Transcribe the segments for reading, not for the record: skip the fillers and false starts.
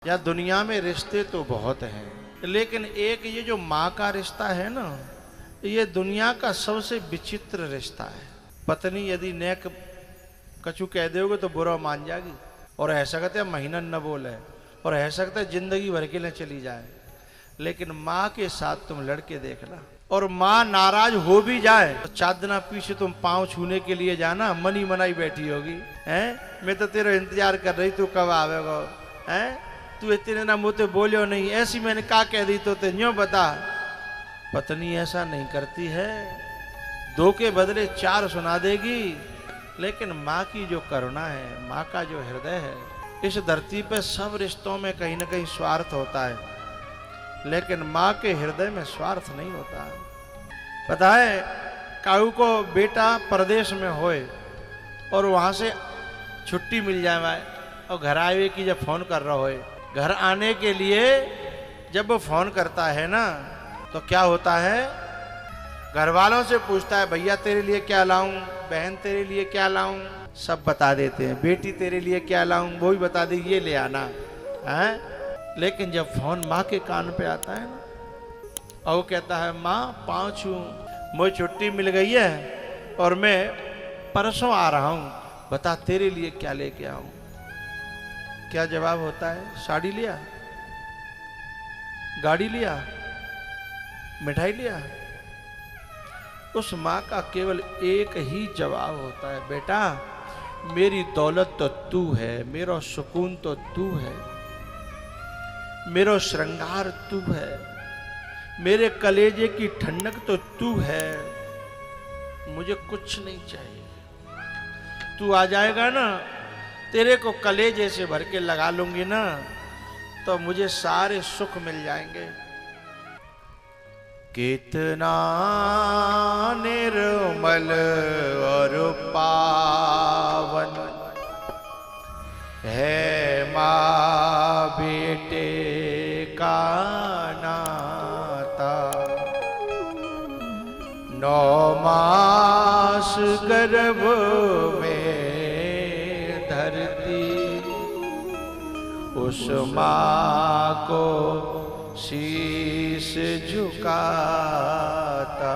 या दुनिया में रिश्ते तो बहुत हैं, लेकिन एक ये जो माँ का रिश्ता है ना, ये दुनिया का सबसे विचित्र रिश्ता है। पत्नी यदि नेक कछु कह दोगे तो बुरा मान जाएगी, और ऐसा कहते हैं महीना न बोले, और ऐसा कहते हैं जिंदगी भर के लिए चली जाए। लेकिन माँ के साथ तुम लड़के देखना, और माँ नाराज हो भी जाए तो चादना पीछे तुम पाँव छूने के लिए जाना, मनी मनाई बैठी होगी। हैं मैं तो तेरा इंतजार कर रही, तू कब आवेगा? हैं तू इतने ना मुँह बोलियो नहीं, ऐसी मैंने का कह दी तो यूँ बता। पत्नी ऐसा नहीं करती है, दो के बदले चार सुना देगी। लेकिन माँ की जो करुणा है, माँ का जो हृदय है, इस धरती पे सब रिश्तों में कहीं ना कहीं स्वार्थ होता है, लेकिन माँ के हृदय में स्वार्थ नहीं होता। पता है, काऊ को बेटा परदेश में होए और वहाँ से छुट्टी मिल जाए और घर आए कि जब फोन कर रहा होए, घर आने के लिए जब वो फोन करता है ना, तो क्या होता है, घर वालों से पूछता है भैया तेरे लिए क्या लाऊं, बहन तेरे लिए क्या लाऊं, सब बता देते हैं। बेटी तेरे लिए क्या लाऊं, वो भी बता दे, ये ले आना है। लेकिन जब फोन माँ के कान पे आता है ना, और वो कहता है माँ पाँव छू, मुझे छुट्टी मिल गई है और मैं परसों आ रहा हूँ, बता तेरे लिए क्या लेके आऊं। क्या जवाब होता है? साड़ी लिया, गाड़ी लिया, मिठाई लिया? उस माँ का केवल एक ही जवाब होता है, बेटा मेरी दौलत तो तू है, मेरा सुकून तो तू है, मेरा श्रृंगार तू है, मेरे कलेजे की ठंडक तो तू है, मुझे कुछ नहीं चाहिए। तू आ जाएगा ना, तेरे को कलेजे से भर के लगा लूंगी ना, तो मुझे सारे सुख मिल जाएंगे। कितना निर्मल और पावन है माँ बेटे का नाता, 9 मास गर्भ में धरती उस माँ को शीश झुकाता।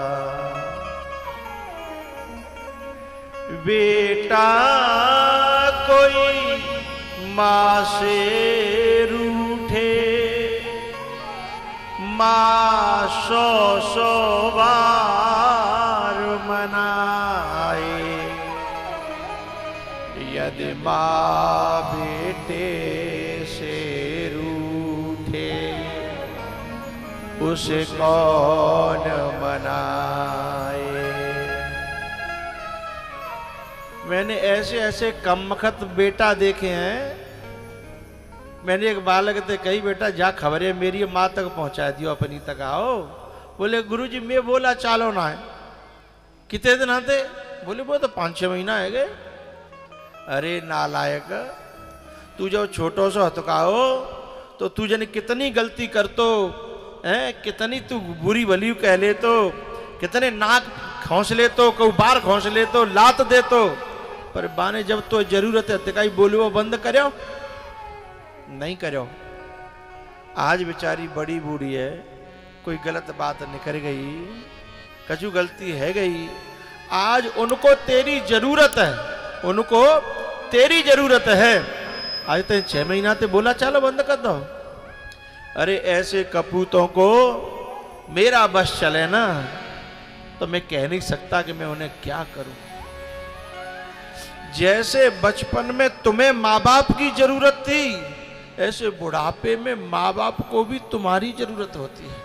बेटा कोई माँ से रूठे, माँ 100 बार मनाए, यदि माँ बेटे से रूठे उसे कौन मनाए। मैंने ऐसे ऐसे कमबख्त बेटा देखे हैं। मैंने एक बालक से कही बेटा जा खबरें मेरी माँ तक पहुंचा दियो, अपनी तक आओ। बोले गुरुजी मैं बोला चालो ना है। कितने दिन आते? बोले वो तो 5-6 महीना है गए। अरे नालायक, तू जब छोटो सो हतकाओ तो तू जने कितनी गलती कर तो है, कितनी तू बुरी भली कह ले तो, कितने नाक खोस ले तो, कऊ बार खोस ले तो, लात दे तो, पर बाने जब तो जरूरत है तिकाई बोलो बंद करो नहीं करो। आज बेचारी बड़ी बूढ़ी है, कोई गलत बात निकल गई, कछु गलती है गई, आज उनको तेरी जरूरत है, उनको तेरी जरूरत है। आज तो 6 महीना ते बोला चलो बंद कर दो। अरे ऐसे कपूतों को मेरा बस चले ना, तो मैं कह नहीं सकता कि मैं उन्हें क्या करूं। जैसे बचपन में तुम्हें माँ बाप की जरूरत थी, ऐसे बुढ़ापे में माँ बाप को भी तुम्हारी जरूरत होती है।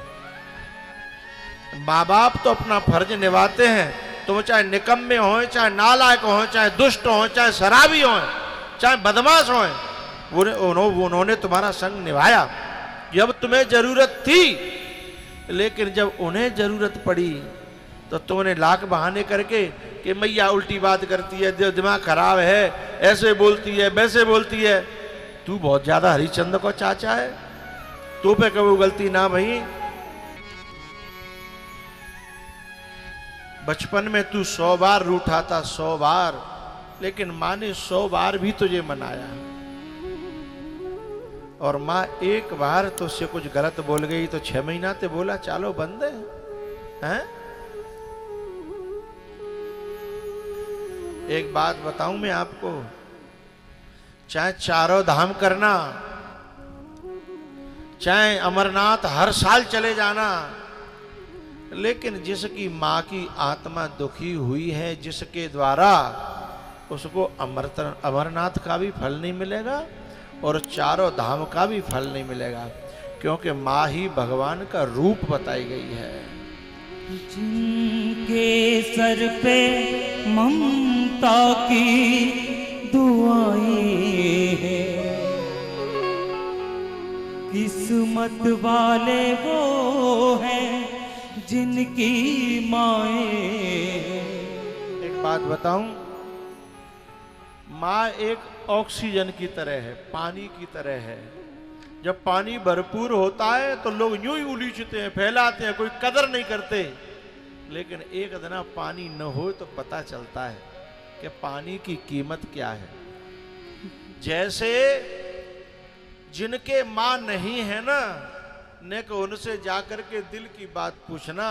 माँ बाप तो अपना फर्ज निभाते हैं, तुम चाहे निकम्मे हो, चाहे नालायक हो, चाहे दुष्ट हो, चाहे शराबी हो, चाहे बदमाश हो, उन्होंने तुम्हारा संग निभाया जब तुम्हें जरूरत थी। लेकिन जब उन्हें जरूरत पड़ी तो तुमने लाख बहाने करके कि मैया उल्टी बात करती है, दिमाग खराब है, ऐसे बोलती है, वैसे बोलती है। तू बहुत ज्यादा हरिश्चंद्र को चाचा है, तू पे कभी गलती ना भई। बचपन में तू 100 बार रूठा था, 100 बार, लेकिन माँ ने 100 बार भी तुझे मनाया। और माँ एक बार तो उससे कुछ गलत बोल गई तो 6 महीना ते बोला चालो बंद है? एक बात बताऊं मैं आपको, चाहे चारों धाम करना, चाहे अमरनाथ हर साल चले जाना, लेकिन जिसकी माँ की आत्मा दुखी हुई है, जिसके द्वारा उसको अमरनाथ का भी फल नहीं मिलेगा और चारों धाम का भी फल नहीं मिलेगा, क्योंकि माँ ही भगवान का रूप बताई गई है। जिनके सर पे ममता की दुआएं हैं, किस्मत वाले वो हैं जिनकी माएं। एक बात बताऊं, माँ एक ऑक्सीजन की तरह है, पानी की तरह है। जब पानी भरपूर होता है तो लोग यूं ही उलीचते हैं, फैलाते हैं, कोई कदर नहीं करते। लेकिन एक दिन पानी न हो तो पता चलता है कि पानी की कीमत क्या है। जैसे जिनके माँ नहीं है ना, ने को उनसे जाकर के दिल की बात पूछना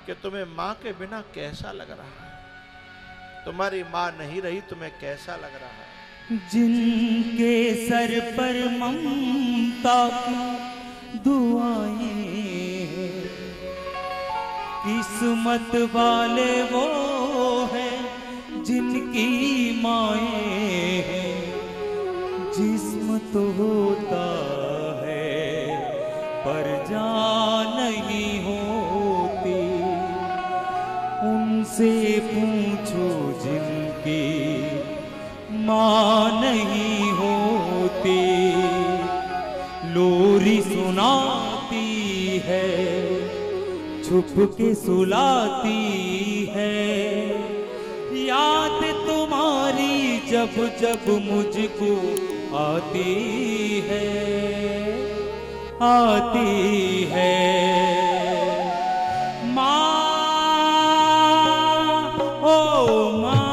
कि तुम्हें माँ के बिना कैसा लग रहा है, तुम्हारी माँ नहीं रही तुम्हें कैसा लग रहा है। जिनके सर पर ममता की दुआएं, किस्मत वाले वो हैं जिनकी माएं। जिस्म तो होता है पर जान नहीं होती, उनसे पूछो जिनकी माँ नहीं होती। लोरी सुनाती है, छुप के सुलाती है, याद तुम्हारी जब जब मुझको आती है, आती है। माँ ओ माँ,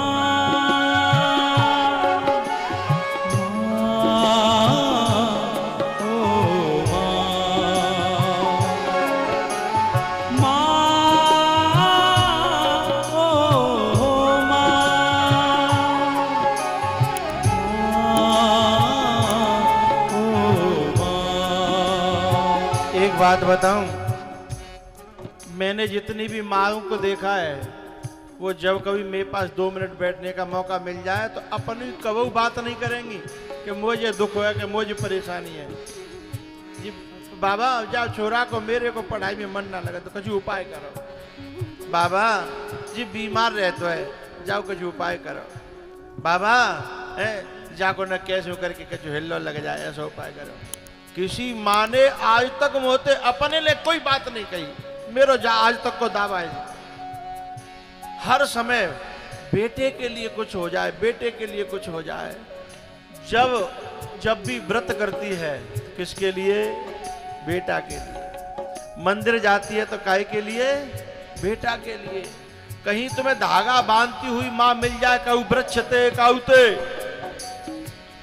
बात बताऊं, मैंने जितनी भी माँओं को देखा है, वो जब कभी मेरे पास 2 मिनट बैठने का मौका मिल जाए तो अपनी कभी बात नहीं करेंगी कि मुझे दुख है, कि मुझे परेशानी है। जी बाबा जाओ, छोरा को मेरे को पढ़ाई में मन ना लगे तो कुछ उपाय करो। बाबा जी बीमार रहते है, जाओ कुछ उपाय करो। बाबा जाको न कैसे करके कुछ हिल्लो लग जाए, ऐसा उपाय करो। किसी माँ ने आज तक मोते अपने लिए कोई बात नहीं कही, मेरो जा आज तक को दावा है। हर समय बेटे के लिए कुछ हो जाए, बेटे के लिए कुछ हो जाए। जब भी व्रत करती है, किसके लिए? बेटा के लिए। मंदिर जाती है तो काहे के लिए? बेटा के लिए। कहीं तुम्हें धागा बांधती हुई माँ मिल जाए, काऊ वृक्षते काउते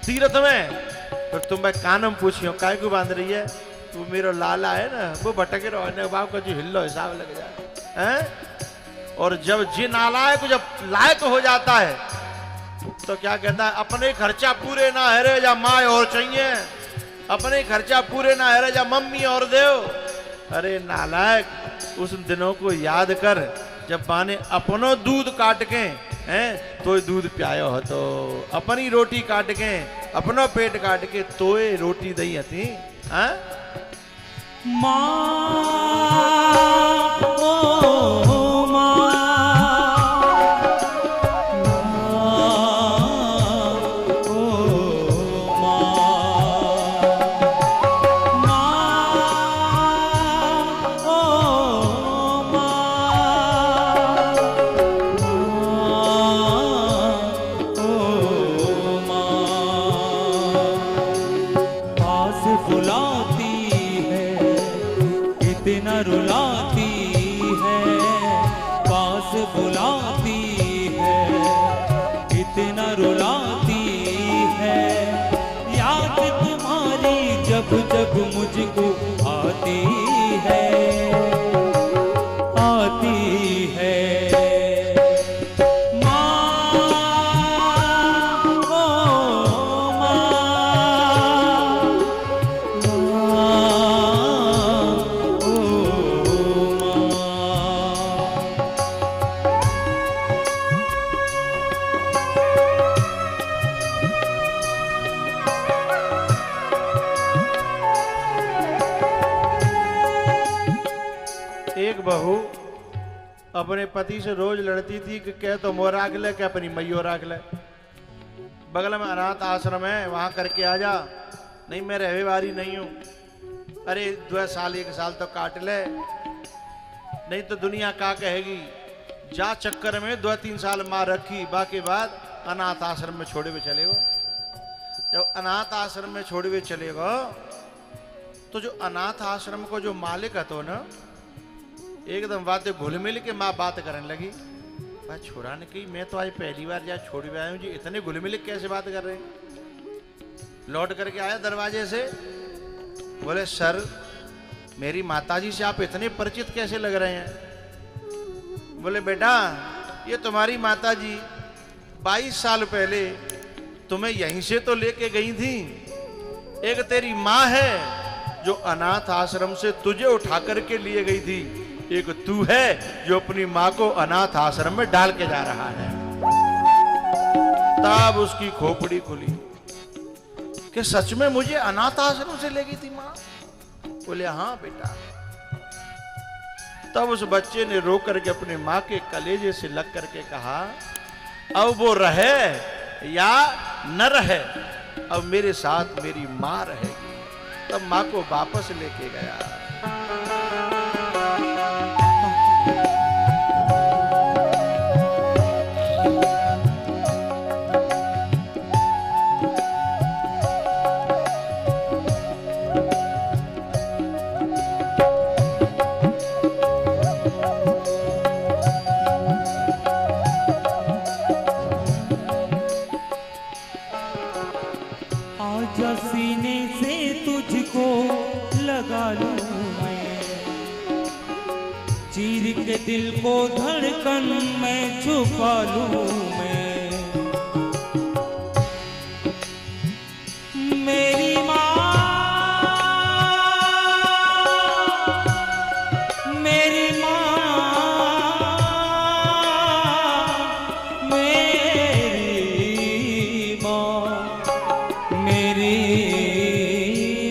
तीर्थ में, तो तुम मैं कानम पूछियो काय को बांध रही है? वो मेरो लाला है ना, वो भटक रहो है, बाप का जो हिल्लो हिसाब लग जाए हैं। और जब जी नालायक जब लायक हो जाता है तो क्या कहता है? अपने खर्चा पूरे ना है रे जा माँ और चाहिए, अपने खर्चा पूरे ना है रे जा मम्मी और देव। अरे नालायक, उस दिनों को याद कर जब माँ ने अपनो दूध काट के हैं तो दूध पियायो हो, तो अपनी रोटी काट के अपनो पेट काट के तोए रोटी दई हती। माँ ओ माँ, जब जब मुझको आती है, आती है। एक बहू अपने पति से रोज लड़ती थी कि क्या तो मोर राख ले, क्या अपनी मैयो राख ले। बगल में अनाथ आश्रम है, वहां करके आ जा। नहीं मैं रहने वाली नहीं हूं। अरे 2 साल 1 साल तो काट ले, नहीं तो दुनिया का कहेगी। जा चक्कर में 2-3 साल मां रखी, बाकी बाद अनाथ आश्रम में छोड़े हुए चले गो। जब अनाथ आश्रम में छोड़े हुए चले गो तो जो अनाथ आश्रम को जो मालिक હતો ना, एकदम बातें घुल मिल के माँ बात करने लगी। भाई छोरा ने कही मैं तो आज पहली बार जा छोड़ भी आया हूँ जी, इतने घुल मिल कैसे बात कर रहे हैं। लौट करके आया दरवाजे से, बोले सर मेरी माताजी से आप इतने परिचित कैसे लग रहे हैं। बोले बेटा ये तुम्हारी माताजी 22 साल पहले तुम्हें यहीं से तो लेके गई थी। एक तेरी माँ है जो अनाथ आश्रम से तुझे उठा करके लिए गई थी, एक तू है जो अपनी माँ को अनाथ आश्रम में डाल के जा रहा है। तब उसकी खोपड़ी खुली कि सच में मुझे अनाथ आश्रम से ले गई थी माँ। बोले हाँ बेटा। तब उस बच्चे ने रो करके अपने माँ के कलेजे से लग करके कहा अब वो रहे या न रहे, अब मेरे साथ मेरी माँ रहेगी। तब माँ को वापस लेके गया। आजा सीने से तुझको लगा लूं मैं, चीर के दिल को धड़कन में छुपा लूं मैं। मेरी माँ, मेरी माँ, मेरी माँ, मेरी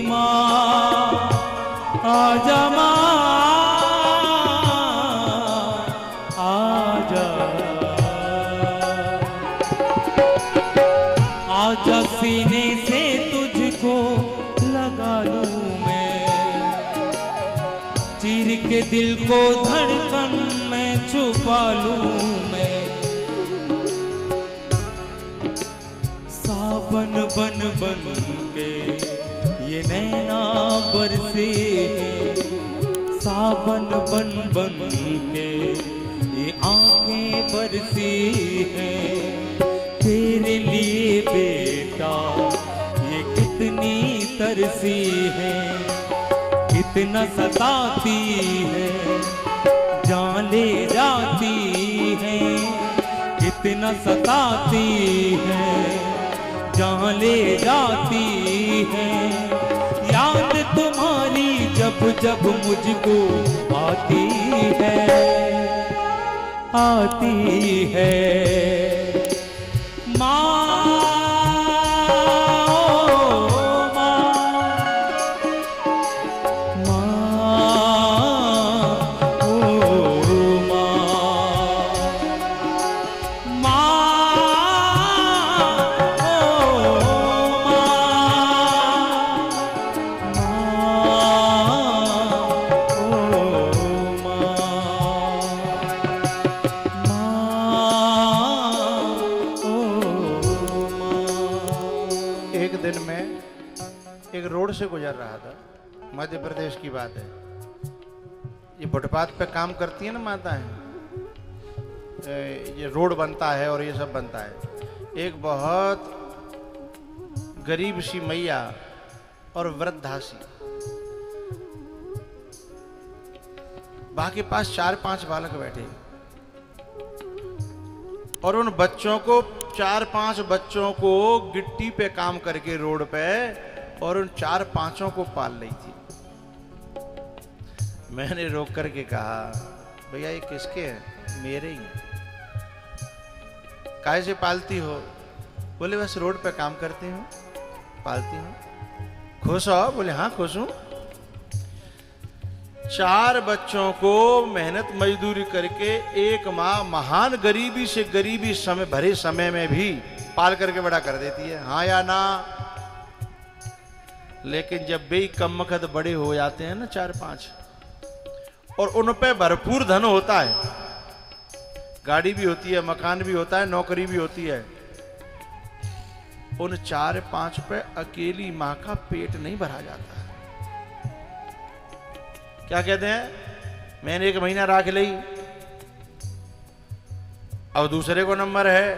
माँ, आजा माँ, आजा, आजा सीने से तुझको लगा लूं मैं, चीर के दिल को धड़कन में छुपा लूं मैं। सावन बन बन के ये नैना बरसे हैं, सावन बन बन के ये आंखें बरसी हैं। तेरे लिए बेटा ये कितनी तरसी है, कितना सताती है, जान ले जाती है, कितना सताती है, जान ले जाती है। याद तुम्हारी जब जब मुझको आती है, आती है। माँ, ओ माँ, माँ, ओ एक रोड से गुजर रहा था, मध्य प्रदेश की बात है। ये फुटपाथ पे काम करती है ना माताएं, ये रोड बनता है और ये सब बनता है। एक बहुत गरीब सी मैया और वृद्धासी। बाकी पास 4-5 बालक बैठे और उन बच्चों को 4-5 बच्चों को गिट्टी पे काम करके रोड पे और उन 4-5 को पाल रही थी। मैंने रोक करके कहा भैया ये किसके हैं? मेरे ही हैं। काहे से पालती हो? बोले बस रोड पे काम करती हूँ, पालती हूँ। खुश हो? बोले हाँ खुश हूँ। 4 बच्चों को मेहनत मजदूरी करके एक माँ महान गरीबी से गरीबी समय भरे समय में भी पाल करके बड़ा कर देती है, हाँ या ना? लेकिन जब बे कमबख्त बड़े हो जाते हैं ना 4-5 और उन पे भरपूर धन होता है, गाड़ी भी होती है, मकान भी होता है, नौकरी भी होती है, उन 4-5 पे अकेली मां का पेट नहीं भरा जाता है। क्या कहते हैं? मैंने 1 महीना राख ली, अब दूसरे को नंबर है,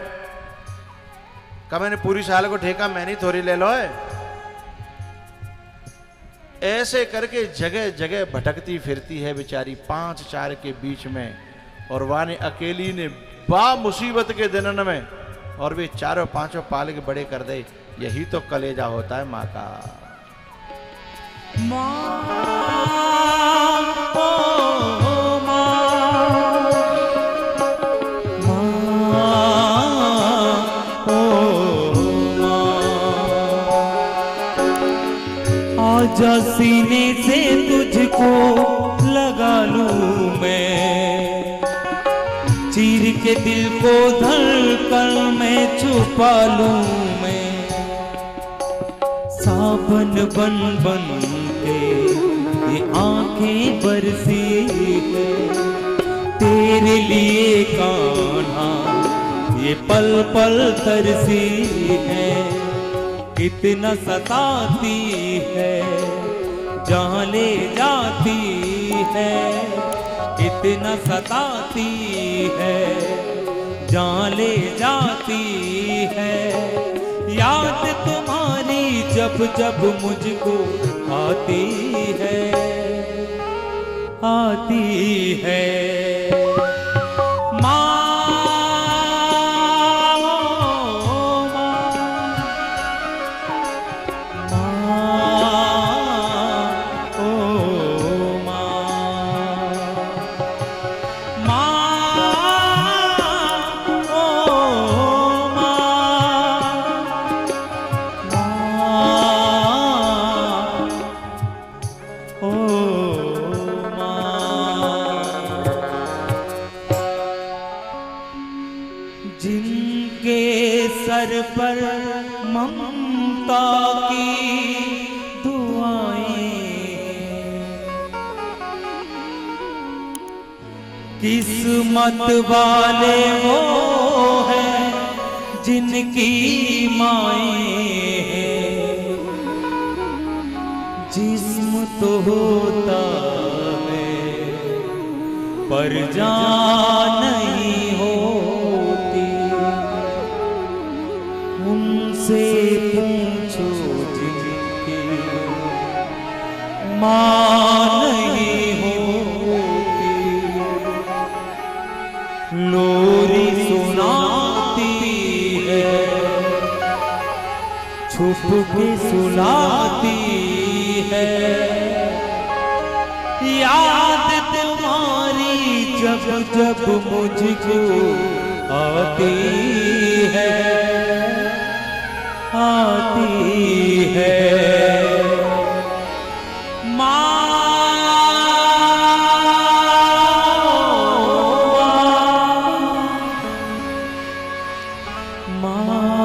कब मैंने पूरी साल को ठेका मैंने थोड़ी ले लो है। ऐसे करके जगह जगह भटकती फिरती है बेचारी 5-4 के बीच में, और वाने अकेली ने बा मुसीबत के दिनन में, और वे 4-5 पाल के बड़े कर दे। यही तो कलेजा होता है माँ का। आजा सीने से तुझको लगा लूं मैं, चीर के दिल को धड़कन में छुपा लूं मैं, सावन बन बन के ये आंखें बरसी है तेरे लिए कान्हा, ये पल पल तरसी है, कितना सताती है जहाँ ले जाती है, कितना सताती है जहाँ ले जाती है। याद तुम्हारी जब जब मुझको आती है, आती है। जिनके सर पर ममता की दुआएं, किस्मत वाले वो हैं जिनकी माएं हैं। जिस्म तो होता है पर जान नहीं होती, उनसे पूछो जिनकी मां नहीं होती। लोरी सुनाती है छुप के सुलाती है, याद तुम्हारी जब जब मुझको आती है, आती है। माँ